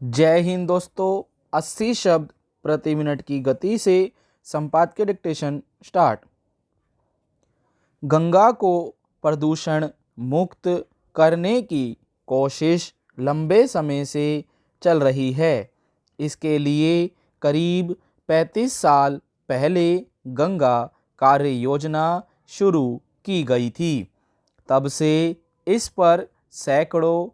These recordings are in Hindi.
जय हिंद दोस्तों। 80 शब्द प्रति मिनट की गति से संपादकीय डिक्टेशन स्टार्ट। गंगा को प्रदूषण मुक्त करने की कोशिश लंबे समय से चल रही है। इसके लिए करीब 35 साल पहले गंगा कार्य योजना शुरू की गई थी। तब से इस पर सैकड़ों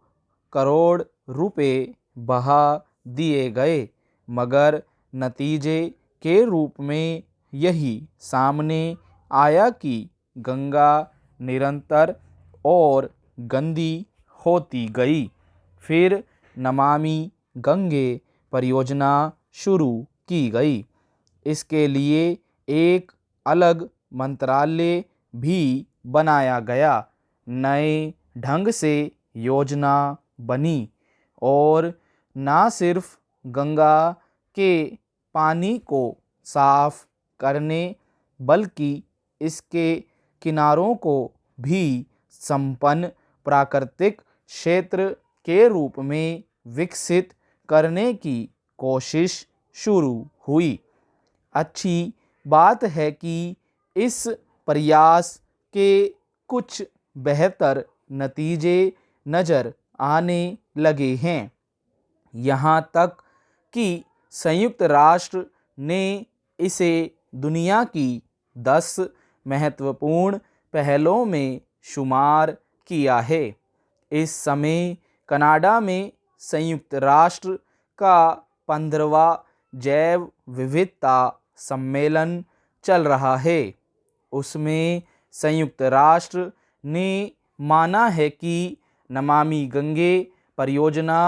करोड़ रुपए बहा दिए गए, मगर नतीजे के रूप में यही सामने आया कि गंगा निरंतर और गंदी होती गई। फिर नमामि गंगे परियोजना शुरू की गई। इसके लिए एक अलग मंत्रालय भी बनाया गया। नए ढंग से योजना बनी और ना सिर्फ गंगा के पानी को साफ करने बल्कि इसके किनारों को भी संपन्न प्राकृतिक क्षेत्र के रूप में विकसित करने की कोशिश शुरू हुई। अच्छी बात है कि इस प्रयास के कुछ बेहतर नतीजे नज़र आने लगे हैं। यहाँ तक कि संयुक्त राष्ट्र ने इसे दुनिया की 10 महत्वपूर्ण पहलों में शुमार किया है। इस समय कनाडा में संयुक्त राष्ट्र का 15वां जैव विविधता सम्मेलन चल रहा है। उसमें संयुक्त राष्ट्र ने माना है कि नमामि गंगे परियोजना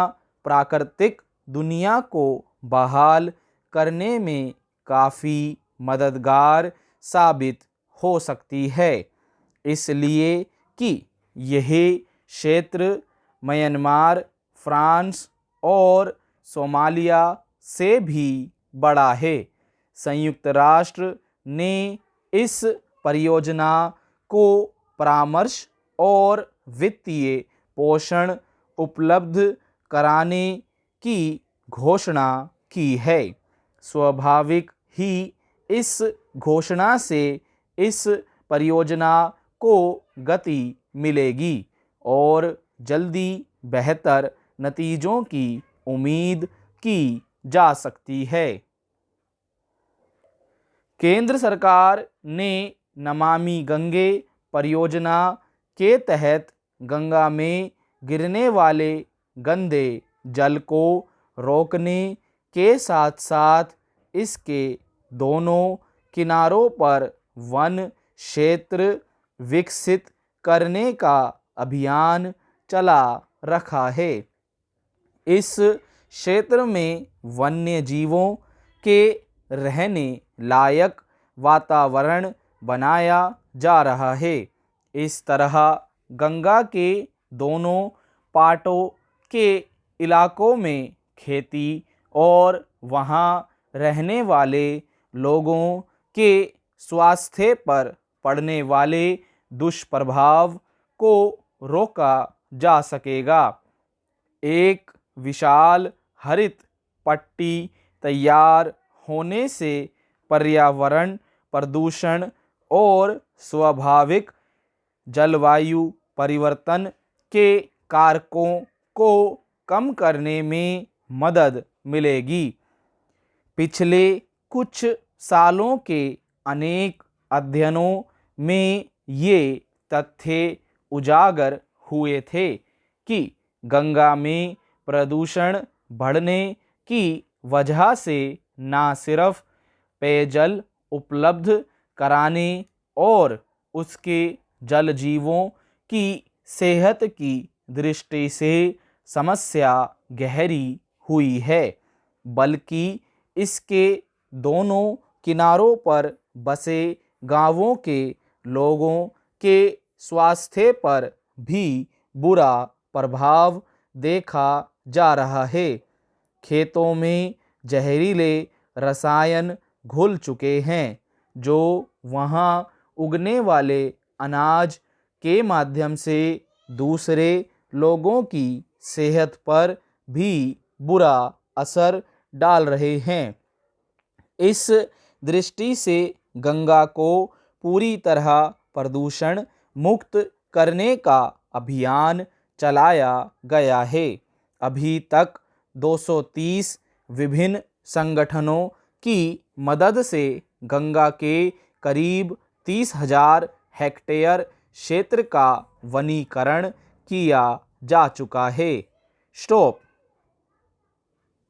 प्राकृतिक दुनिया को बहाल करने में काफ़ी मददगार साबित हो सकती है, इसलिए कि यह क्षेत्र म्यांमार, फ्रांस और सोमालिया से भी बड़ा है। संयुक्त राष्ट्र ने इस परियोजना को परामर्श और वित्तीय पोषण उपलब्ध कराने की घोषणा की है। स्वाभाविक ही इस घोषणा से इस परियोजना को गति मिलेगी और जल्दी बेहतर नतीजों की उम्मीद की जा सकती है। केंद्र सरकार ने नमामि गंगे परियोजना के तहत गंगा में गिरने वाले गंदे जल को रोकने के साथ साथ इसके दोनों किनारों पर वन क्षेत्र विकसित करने का अभियान चला रखा है। इस क्षेत्र में वन्य जीवों के रहने लायक वातावरण बनाया जा रहा है। इस तरह गंगा के दोनों पाटों के इलाकों में खेती और वहाँ रहने वाले लोगों के स्वास्थ्य पर पड़ने वाले दुष्प्रभाव को रोका जा सकेगा। एक विशाल हरित पट्टी तैयार होने से पर्यावरण प्रदूषण और स्वाभाविक जलवायु परिवर्तन के कारकों को कम करने में मदद मिलेगी। पिछले कुछ सालों के अनेक अध्ययनों में ये तथ्य उजागर हुए थे कि गंगा में प्रदूषण बढ़ने की वजह से न सिर्फ पेयजल उपलब्ध कराने और उसके जल जीवों की सेहत की दृष्टि से समस्या गहरी हुई है, बल्कि इसके दोनों किनारों पर बसे गांवों के लोगों के स्वास्थ्य पर भी बुरा प्रभाव देखा जा रहा है। खेतों में जहरीले रसायन घुल चुके हैं जो वहाँ उगने वाले अनाज के माध्यम से दूसरे लोगों की सेहत पर भी बुरा असर डाल रहे हैं। इस दृष्टि से गंगा को पूरी तरह प्रदूषण मुक्त करने का अभियान चलाया गया है। अभी तक 230 विभिन्न संगठनों की मदद से गंगा के करीब 30,000 हेक्टेयर क्षेत्र का वनीकरण किया जा चुका है। स्टॉप।